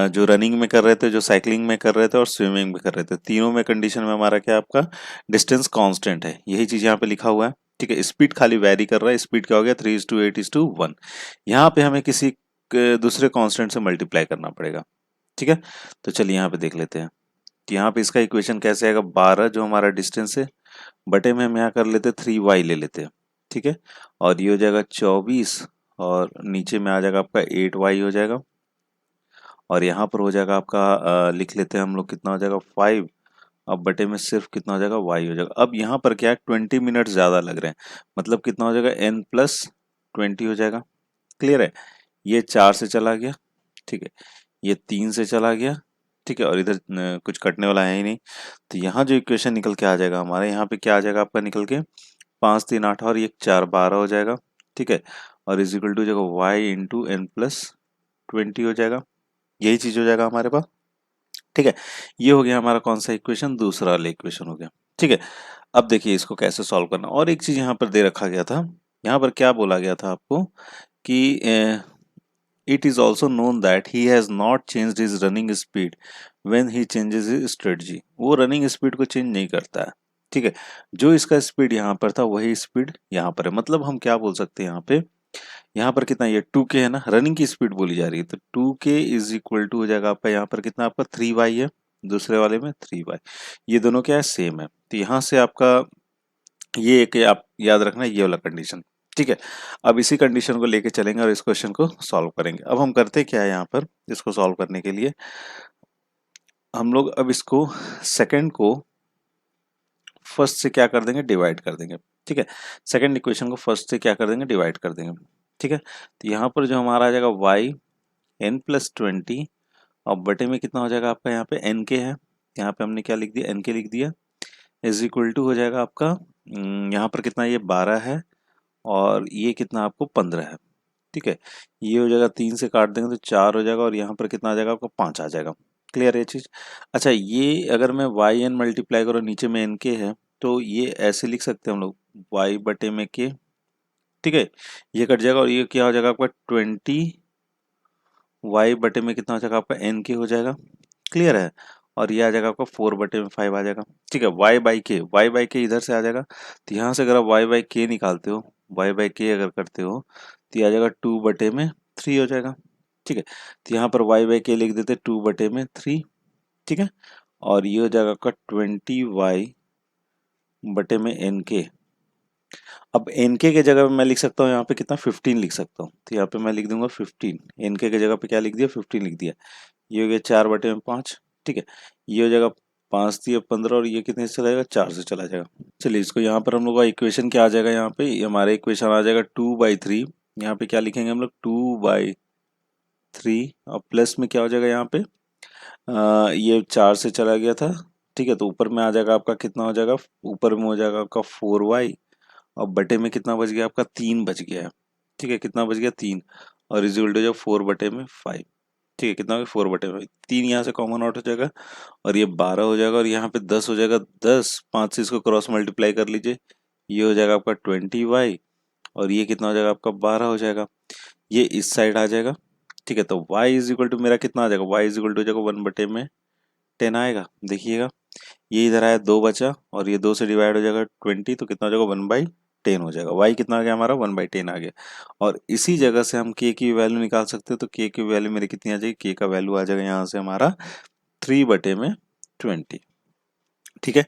जो रनिंग में कर रहे थे, जो साइकिलिंग में कर रहे थे, और स्विमिंग में कर रहे थे, तीनों में कंडीशन में हमारा क्या है, आपका डिस्टेंस कांस्टेंट है, यही चीज यहाँ पे लिखा हुआ है। ठीक है, स्पीड खाली वेरी कर रहा है, स्पीड क्या हो गया, 3:8:1। यहाँ पे हमें किसी दूसरे कांस्टेंट से मल्टीप्लाई करना पड़ेगा। ठीक है, तो चलिए यहाँ पे देख लेते हैं कि यहाँ पे इसका इक्वेशन कैसे आएगा, 12 जो हमारा डिस्टेंस है, बटे में हम यहाँ कर लेते 3y ले लेते हैं। ठीक है, और ये हो जाएगा 24, और नीचे में आ जाएगा आपका 8y हो जाएगा, और यहाँ पर हो जाएगा आपका लिख लेते हैं हम लोग, कितना हो जाएगा 5, अब बटे में सिर्फ कितना हो जाएगा y हो जाएगा। अब यहाँ पर क्या है, 20 मिनट ज़्यादा लग रहे हैं, मतलब कितना हो जाएगा, n+20 हो जाएगा। क्लियर है, ये 4 से चला गया। ठीक है, ये 3 से चला गया। ठीक है, और इधर कुछ कटने वाला है ही नहीं, तो यहाँ जो इक्वेशन निकल के आ जाएगा हमारे, यहाँ पे क्या आ जाएगा आपका निकल के, 5 3 8 और ये 4 12 हो जाएगा। ठीक है, और इज इक्वल टू हो जाएगा y × n+20 हो जाएगा, यही चीज हो जाएगा हमारे पास। ठीक है, ये हो गया हमारा कौन सा इक्वेशन, दूसरा वाला इक्वेशन हो गया। ठीक है, अब देखिए इसको कैसे सॉल्व करना, और एक चीज यहाँ पर दे रखा गया था, यहाँ पर क्या बोला गया था आपको कि it is also known that he has not changed his running speed when he changes his strategy. वो रनिंग स्पीड को चेंज नहीं करता है। ठीक है, जो इसका स्पीड यहाँ पर था वही स्पीड यहाँ पर है, मतलब हम क्या बोल सकते हैं यहाँ पे, यहाँ पर कितना, ये 2 के है ना, रनिंग की स्पीड बोली जा रही है, तो 2 के इज इक्वल टू हो जाएगा आपका यहाँ पर कितना, आपका 3y है, दूसरे वाले में 3y, ये दोनों क्या है, सेम है। तो यहाँ से आपका ये एक आप याद रखना, ये वाला कंडीशन। ठीक है, अब इसी कंडीशन को लेके चलेंगे और इस क्वेश्चन को सॉल्व करेंगे। अब हम करते क्या है यहाँ पर, इसको सॉल्व करने के लिए हम लोग अब इसको सेकंड को फर्स्ट से क्या कर देंगे, डिवाइड कर देंगे। ठीक है, सेकंड इक्वेशन को फर्स्ट से क्या कर देंगे, डिवाइड कर देंगे। ठीक है, तो यहाँ पर जो हमारा आ जाएगा y n+20, और बटे में कितना हो जाएगा आपका, यहाँ पे n के है, यहाँ पे हमने क्या लिख दिया, n के लिख दिया, इज इक्वल टू हो जाएगा आपका यहाँ पर कितना, ये 12 है, और ये कितना आपको 15 है। ठीक है, ये हो जाएगा, 3 से काट देंगे तो 4 हो जाएगा, और यहाँ पर कितना आ जाएगा आपका, 5 आ जाएगा। क्लियर है ये चीज। अच्छा, ये अगर मैं y n मल्टीप्लाई करूँ, नीचे में n के है, तो ये ऐसे लिख सकते हैं हम लोग, y बटे में के। ठीक है, ये कट जाएगा, और ये क्या हो जाएगा आपका 20 y बटे में कितना हो जाएगा आपका, n के हो जाएगा। क्लियर है, और ये आ जाएगा आपका 4/5 आ जाएगा। ठीक है, y/k इधर से आ जाएगा, तो यहाँ से अगर आप y/k निकालते हो, y/k अगर करते हो, तो ये आ जाएगा 2/3 हो जाएगा। ठीक है, तो यहाँ पर y/k लिख देते 2/3। ठीक है, और ये हो जाएगा आपका 20y बटे में एन के। अब एन के जगह पे मैं लिख सकता हूँ यहाँ पे कितना 15 लिख सकता हूँ, तो यहाँ पे मैं लिख दूंगा 15। एन के जगह पे क्या लिख दिया 15 लिख दिया। ये हो गया 4 बटे में 5, ठीक है। ये हो जाएगा 5 दिया 15 और ये कितने से चला जाएगा 4 से चला जाएगा। चलिए इसको यहाँ पर हम लोग का इक्वेशन क्या आ जाएगा, यहाँ पे हमारा इक्वेशन आ जाएगा 2/3। यहाँ पे क्या लिखेंगे हम लोग 2/3 और प्लस में क्या हो जाएगा यहाँ पे ये 4 से चला गया था, ठीक है। तो ऊपर में आ जाएगा आपका कितना हो जाएगा, ऊपर में हो जाएगा आपका 4y और बटे में कितना बच गया आपका 3 बच गया है, ठीक है। कितना बच गया 3 और इजिकल टू जो 4 बटे में 5, ठीक है। कितना हो गया 4 बटे में 3, यहाँ से कॉमन आउट हो जाएगा और ये 12 हो जाएगा और यहाँ पे 10 हो जाएगा। 10 5 से इसको क्रॉस मल्टीप्लाई कर लीजिए, ये हो जाएगा आपका 20y और ये कितना हो जाएगा आपका 12 हो जाएगा। ये इस साइड आ जाएगा, ठीक है। तो y इज इक्वल टू मेरा कितना आ जाएगा, y इज इक्वल टू हो जाएगा 1 बटे में 10 आएगा। देखिएगा ये इधर आया 2 बचा और ये 2 से डिवाइड हो जाएगा 20, तो कितना हो जाएगा 1/10 हो जाएगा। y कितना आ गया हमारा 1/10 आ गया। और इसी जगह से हम k की वैल्यू निकाल सकते हैं, तो k की वैल्यू मेरी कितनी आ जाएगी, k का वैल्यू आ जाएगा यहाँ से हमारा 3 बटे में 20, ठीक है।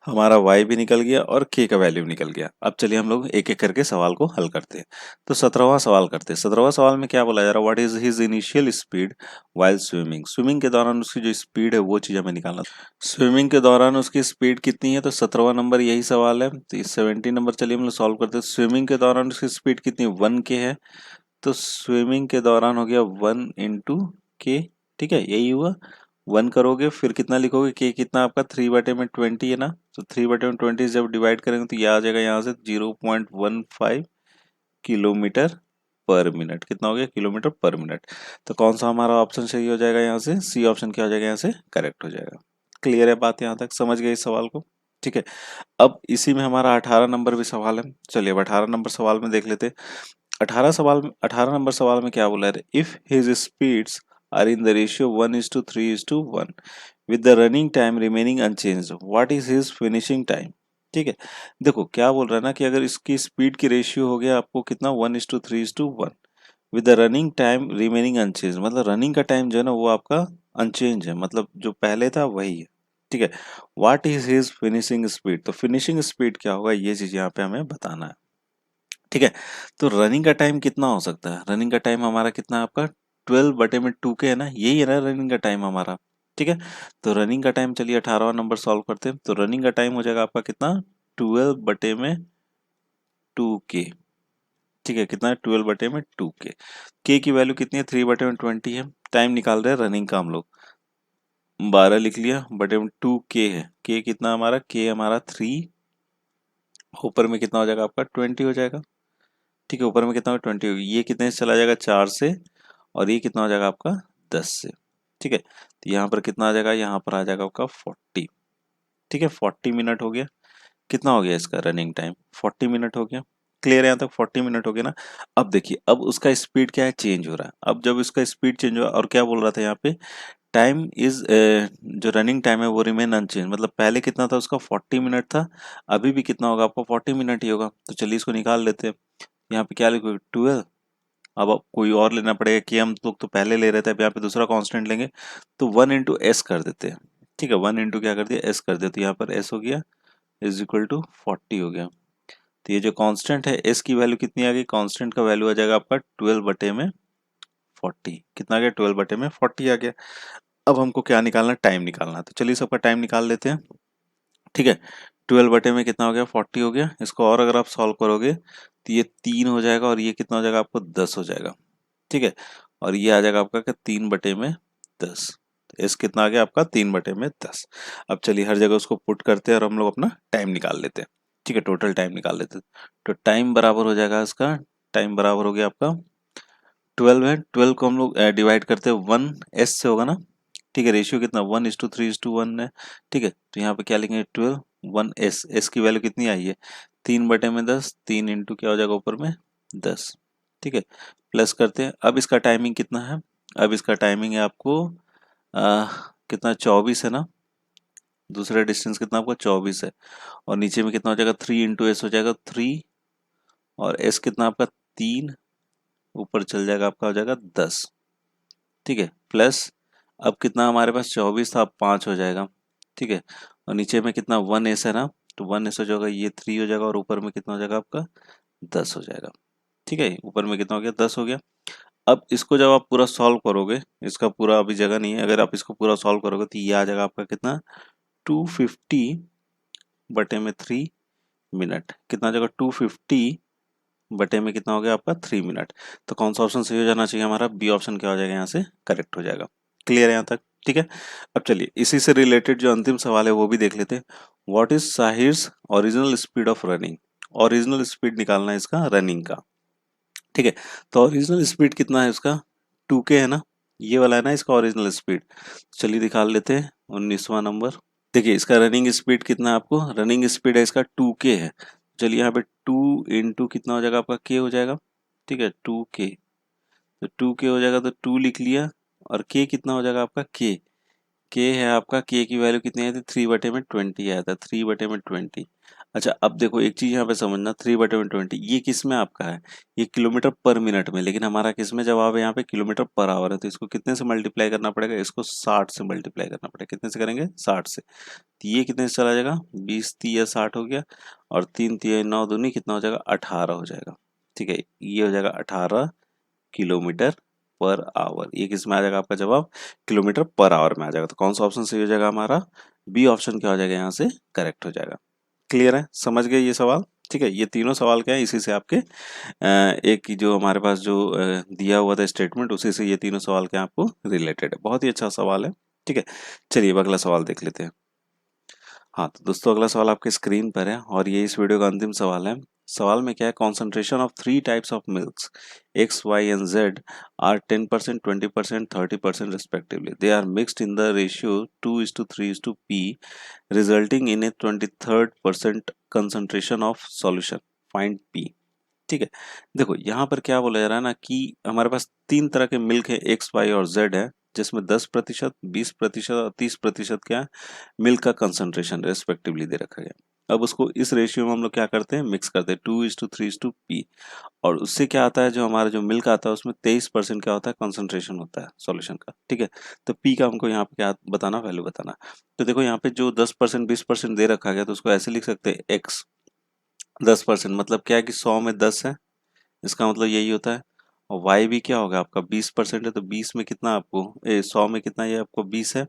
हमारा y भी निकल गया और k का वैल्यू निकल गया। अब चलिए हम लोग एक एक करके सवाल को हल करते हैं। तो 17वां सवाल करते हैं। 17वां सवाल में क्या बोला जा रहा है, what is his initial speed while swimming. Swimming के दौरान उसकी जो स्पीड है वो चीज हमें निकालना। स्विमिंग के दौरान उसकी स्पीड कितनी है, तो 17वां नंबर यही सवाल है। तो 17 नंबर चलिए हम लोग सॉल्व करते हैं। स्विमिंग के दौरान उसकी स्पीड कितनी 1 के है, तो स्विमिंग के दौरान हो गया 1 इंटू के, ठीक है। यही हुआ 1 करोगे फिर कितना लिखोगे के कितना आपका 3 बटे में 20 है ना, तो 3 बटे में 20 जब डिवाइड करेंगे तो ये आ जाएगा यहाँ से 0.15 किलोमीटर पर मिनट। कितना हो गया किलोमीटर पर मिनट। तो कौन सा हमारा ऑप्शन सही हो जाएगा, यहाँ से सी ऑप्शन क्या हो जाएगा, यहाँ से करेक्ट हो जाएगा। क्लियर है बात, यहाँ तक समझ गए इस सवाल को, ठीक है। अब इसी में हमारा 18 नंबर भी सवाल है। चलिए अब 18 नंबर सवाल में देख लेते हैं। 18 नंबर सवाल में क्या बोला है, if his speeds are in the ratio 1:3:1 with the running time remaining unchanged what is his finishing time. ठीक है, देखो क्या बोल रहा है ना कि अगर इसकी स्पीड की रेशियो हो गया आपको कितना 1:3:1 with the running time remaining unchanged, मतलब रनिंग का टाइम जो है ना वो आपका अनचेंज है, मतलब जो पहले था वही है, ठीक है। What is his finishing speed, तो फिनिशिंग स्पीड क्या होगा ये चीज यहाँ पे हमें बताना है, ठीक है। तो रनिंग का टाइम कितना हो सकता है, रनिंग का टाइम हमारा कितना है आपका 12 बटे में 2 के है ना, यही है ना रनिंग का टाइम हमारा, ठीक है। तो रनिंग का टाइम चलिए 18वां नंबर सॉल्व करते हैं। तो रनिंग का टाइम हो जाएगा आपका कितना 12 बटे में 2 के, ठीक है। कितना है 12 बटे में 2 के की वैल्यू कितनी है 3 बटे में 20 है। टाइम निकाल रहे हैं रनिंग का हम लोग, 12 लिख लिया बटे में 2 के है, के कितना हमारा के हमारा 3, ऊपर में कितना हो जाएगा आपका 20 हो जाएगा, ठीक है। ऊपर में कितना 20 होगी, ये कितने से चला जाएगा 4 से और ये कितना हो जाएगा आपका 10 से, ठीक है। तो यहाँ पर कितना आ जाएगा, यहाँ पर आ जाएगा आपका 40, ठीक है। 40 मिनट हो गया, कितना हो गया इसका रनिंग टाइम 40 मिनट हो गया। क्लियर है यहाँ तक, 40 मिनट हो गया ना। अब देखिए अब उसका स्पीड क्या है चेंज हो रहा है। अब जब इसका स्पीड चेंज हुआ और क्या बोल रहा था यहाँ पे टाइम इज जो रनिंग टाइम है वो रिमेन अनचेंज, मतलब पहले कितना था उसका 40 मिनट था, अभी भी कितना होगा आपका 40 मिनट ही होगा। तो चलिए इसको निकाल लेते हैं। यहाँ पे क्या लिखोगे 12, अब कोई और लेना पड़ेगा कि हम लोग तो पहले ले रहे थे, अब यहाँ पे दूसरा कांस्टेंट लेंगे तो 1 इंटू एस कर देते हैं, ठीक है। 1 इंटू क्या कर दिया एस कर दिया, तो यहाँ पर एस हो गया इज इक्वल टू 40 हो गया। तो ये जो कांस्टेंट है एस की वैल्यू कितनी आ गई, कांस्टेंट का वैल्यू आ जाएगा आपका 12 बटे में 40, कितना आ गया 12 बटे में 40 आ गया। अब हमको क्या निकालना टाइम निकालना है, तो चलिए सबका टाइम निकाल लेते हैं, ठीक है। 12 बटे में कितना हो गया 40 हो गया। इसको और अगर आप सॉल्व करोगे तो ये 3 हो जाएगा और ये कितना हो जाएगा आपको 10 हो जाएगा, ठीक है। और ये आ जाएगा आपका क्या 3 बटे में 10, इस कितना आ गया आपका 3 बटे में 10। अब चलिए हर जगह उसको पुट करते हैं और हम लोग अपना टाइम निकाल लेते हैं, ठीक है। टोटल टाइम निकाल लेते हैं। तो टाइम बराबर हो जाएगा इसका, टाइम बराबर हो गया आपका 12 है, 12 को हम लोग डिवाइड करते हैं 1 एस से होगा ना, ठीक है। रेशियो कितना 1:3:1 है, ठीक है। तो यहाँ पे क्या लिखेंगे 12 1 एस, एस की वैल्यू कितनी आई है 3 बटे में 10, 3 इंटू क्या हो जाएगा ऊपर में 10, ठीक है। प्लस करते हैं। अब इसका टाइमिंग कितना है, अब इसका टाइमिंग है आपको कितना 24 है ना, दूसरा डिस्टेंस कितना आपका 24 है और नीचे में कितना हो जाएगा 3 इंटू एस हो जाएगा 3 और एस कितना आपका 3, ऊपर चल जाएगा आपका हो जाएगा 10, ठीक है। प्लस अब कितना हमारे पास 24 था, अब 5 हो जाएगा, ठीक है। और नीचे में कितना 1s है ना, तो 1s हो जाएगा, ये 3 हो जाएगा और ऊपर में कितना हो जाएगा आपका 10 हो जाएगा। ठीक है, ऊपर में कितना हो गया 10 हो गया। अब इसको जब आप पूरा सॉल्व करोगे, इसका पूरा अभी जगह नहीं है, अगर आप इसको पूरा सॉल्व करोगे तो ये आ जाएगा आपका कितना 250 बटे में 3 मिनट, कितना आ जाएगा 250 बटे में कितना हो गया आपका 3 मिनट। तो कौन सा ऑप्शन सही हो जाना चाहिए हमारा, बी ऑप्शन क्या हो जाएगा यहाँ से करेक्ट हो जाएगा। क्लियर है यहाँ तक, ठीक है। अब चलिए इसी से रिलेटेड जो अंतिम सवाल है वो भी देख लेते हैं। What is Sahir's original speed of running, original speed निकालना है इसका रनिंग का। ठीक है, तो ओरिजिनल स्पीड कितना है उसका 2k है ना, ये वाला है ना इसका ओरिजिनल स्पीड। चलिए निकाल लेते हैं 19वां नंबर। देखिए इसका रनिंग स्पीड कितना है, आपको रनिंग स्पीड है इसका 2k है। चलिए यहाँ पे 2 इंटू कितना हो जाएगा आपका k हो जाएगा। ठीक है 2k, तो 2k हो जाएगा तो 2 लिख लिया, और k कितना हो जाएगा आपका k है आपका, k की वैल्यू कितनी आई थी 3/20 आया था, 3/20। अच्छा अब देखो एक चीज यहाँ पे समझना, 3/20 ये किस में आपका है, ये किलोमीटर पर मिनट में, लेकिन हमारा किस में जवाब है यहाँ पे किलोमीटर पर आवर है, तो इसको कितने से मल्टीप्लाई करना पड़ेगा, इसको 60 से मल्टीप्लाई करना पड़ेगा। कितने से करेंगे 60 से, तो ये कितने से चला जाएगा 20 तिया 60 हो गया, और 3 तिया 9 दूनी कितना हो जाएगा 18 हो जाएगा। ठीक है, ये हो जाएगा 18 किलोमीटर पर आवर, ये किस में आ जाएगा आपका जवाब किलोमीटर पर आवर में आ जाएगा। तो कौन सा ऑप्शन सही हो जाएगा हमारा, बी ऑप्शन क्या हो जाएगा यहाँ से करेक्ट हो जाएगा। क्लियर है, समझ गए ये सवाल। ठीक है, ये तीनों सवाल क्या है, इसी से आपके एक जो हमारे पास जो दिया हुआ था स्टेटमेंट, उसी से ये तीनों सवाल क्या आपको रिलेटेड है। बहुत ही अच्छा सवाल है। ठीक है, चलिए अब अगला सवाल देख लेते हैं। हाँ तो दोस्तों अगला सवाल आपके स्क्रीन पर है और ये इस वीडियो का अंतिम सवाल है। सवाल में क्या है, concentration of 3 types of milks X Y and Z are 10%, 20%, 30% respectively. They are mixed in the ratio 2:3:p, resulting in a 23rd% concentration of solution. Find p. ठीक है, देखो यहाँ पर क्या बोला जा रहा है ना कि हमारे पास 3 तरह के मिल्क है एक्स वाई और जेड है, जिसमें 10%, 20% और 30% क्या है मिल्क का कंसंट्रेशन रेस्पेक्टिवली दे रखा गया। अब उसको इस रेशियो में हम लोग क्या करते हैं मिक्स करते हैं 2:3:p, और उससे क्या आता है जो हमारा जो मिल्क आता है उसमें 23% क्या होता है कंसंट्रेशन होता है सॉल्यूशन का। ठीक है, तो पी का हमको यहाँ पे क्या बताना वैल्यू बताना। तो देखो यहाँ पे जो 10% 20% दे रखा गया तो उसको ऐसे लिख सकते हैं एक्स 10%, मतलब क्या है कि 100 में 10 है, इसका मतलब यही होता है। और y भी क्या होगा आपका 20% है, तो 20 में कितना आपको 100 में कितना ये आपको 20 है।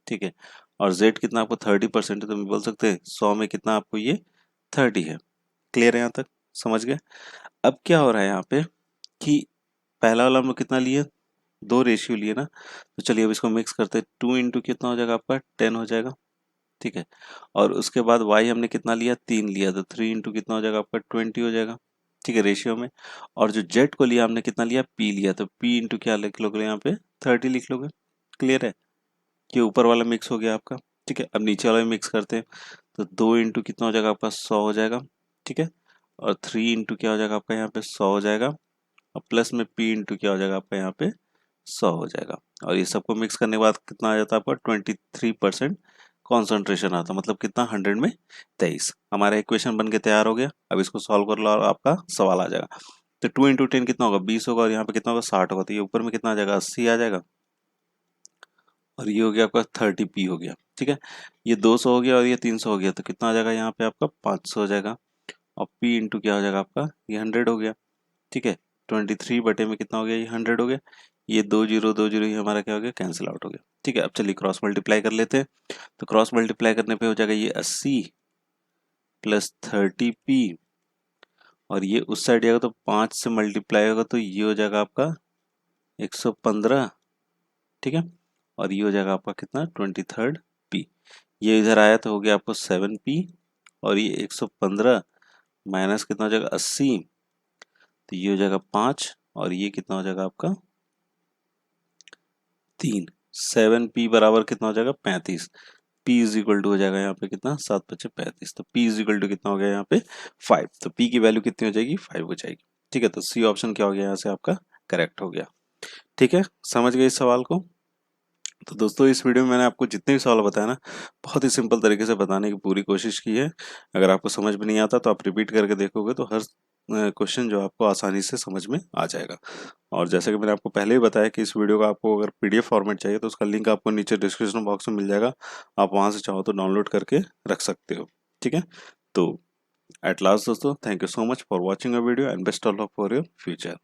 ठीक है, और z कितना आपको 30% है, तो हम बोल सकते हैं 100 में कितना आपको ये 30 है। क्लियर है यहाँ तक, समझ गए। अब क्या हो रहा है यहाँ पे कि पहला वाला हम लोग कितना लिए, 2 रेशियो लिए ना, तो चलिए अब इसको मिक्स करते हैं। 2 इंटू कितना हो जाएगा आपका 10 हो जाएगा। ठीक है, और उसके बाद y हमने कितना लिया 3 लिया, तो 3 इंटू कितना हो जाएगा आपका 20 हो जाएगा। ठीक है रेशियो में, और जो जेड को लिया हमने कितना लिया p लिया, तो p इंटू क्या लिख लोगे यहाँ पे 30 लिख लोगे। क्लियर है, ये ऊपर वाला मिक्स हो गया आपका। ठीक है, अब नीचे वाला भी मिक्स करते हैं, तो 2 इंटू कितना हो जाएगा आपका 100 हो जाएगा। ठीक है, और 3 इंटू क्या हो जाएगा आपका यहाँ पे 100 हो जाएगा, और प्लस में p इंटू क्या हो जाएगा आपका यहाँ पे 100 हो जाएगा। और ये सबको मिक्स करने के बाद कितना आ जाता है आपका 23% कॉन्सेंट्रेशन आता, मतलब कितना 100 में 23। हमारा इक्वेशन बन के तैयार हो गया। अब इसको सॉल्व कर लो और आपका सवाल आ जाएगा। तो 2 इंटू 10 कितना होगा 20 होगा, और यहाँ पे कितना होगा 60 होगा, तो ये ऊपर में कितना आ जाएगा 80 आ जाएगा, और ये हो गया आपका 30p हो गया। ठीक है, ये 200 हो गया और ये 300 हो गया, तो कितना आ जाएगा यहाँ पे आपका 500 हो जाएगा, और p इंटू क्या हो जाएगा आपका ये 100 हो गया। ठीक है, 23 बटे में कितना हो गया ये 100 हो गया, ये 2 जीरो ये हमारा क्या हो गया कैंसिल आउट हो गया। ठीक है, अब चलिए क्रॉस मल्टीप्लाई कर लेते हैं। तो क्रॉस मल्टीप्लाई करने पे हो जाएगा ये 80 प्लस 30p, और ये उस साइड जाएगा तो 5 से मल्टीप्लाई होगा, तो ये हो जाएगा आपका 115। ठीक है, और ये हो जाएगा आपका कितना 23rd p। ये इधर आया तो हो गया आपको 7p, और ये 115 माइनस कितना हो जाएगा 80, तो ये हो जाएगा 5, और ये कितना हो जाएगा आपका 3। 7p बराबर कितना हो जाएगा 35। p इज इक्वल टू हो जाएगा यहाँ पे कितना 7×5 = 35, तो p इज इक्वल टू कितना हो गया यहाँ पे 5, तो p की वैल्यू कितनी हो जाएगी 5 हो जाएगी। ठीक है, तो सी ऑप्शन क्या हो गया यहाँ से आपका करेक्ट हो गया। ठीक है, समझ गए इस सवाल को। तो दोस्तों इस वीडियो में मैंने आपको जितने भी सवाल बताया ना बहुत ही सिंपल तरीके से बताने की पूरी कोशिश की है। अगर आपको समझ में नहीं आता तो आप रिपीट करके देखोगे तो हर क्वेश्चन जो आपको आसानी से समझ में आ जाएगा। और जैसे कि मैंने आपको पहले ही बताया कि इस वीडियो का आपको अगर पीडीएफ फॉर्मेट चाहिए तो उसका लिंक आपको नीचे डिस्क्रिप्शन बॉक्स में मिल जाएगा, आप वहां से चाहो तो डाउनलोड करके रख सकते हो। ठीक है, तो एट लास्ट दोस्तों, thank you so much for watching a video and best of luck for your future.